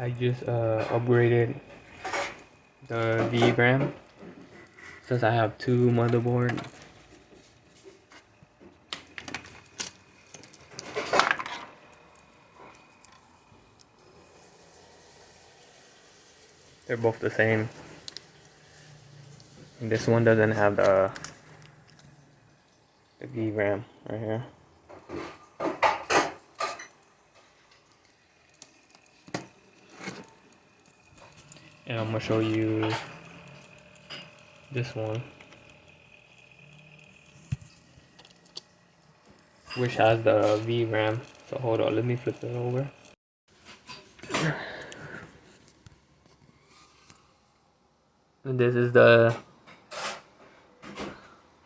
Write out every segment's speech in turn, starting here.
I just upgraded the vram since I have two motherboards. They're both the same. And this one doesn't have the vram right here. And I'm gonna show you this one, which has the vram. So hold on, let me flip it over. And this is the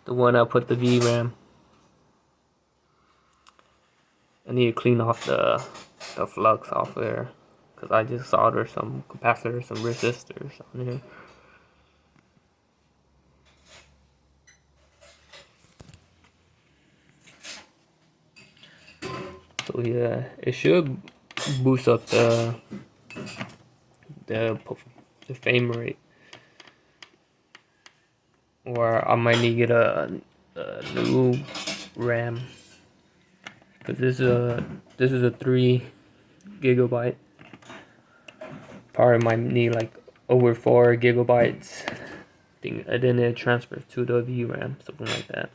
one I put the vram. I need to clean off the flux off there, because I just soldered some capacitors, some resistors on here. So yeah, it should boost up the frame rate. Or I might need to get a new RAM, because this is a 3 gigabyte. Probably might need like over 4 gigabytes. And then it transfers to the VRAM, something like that.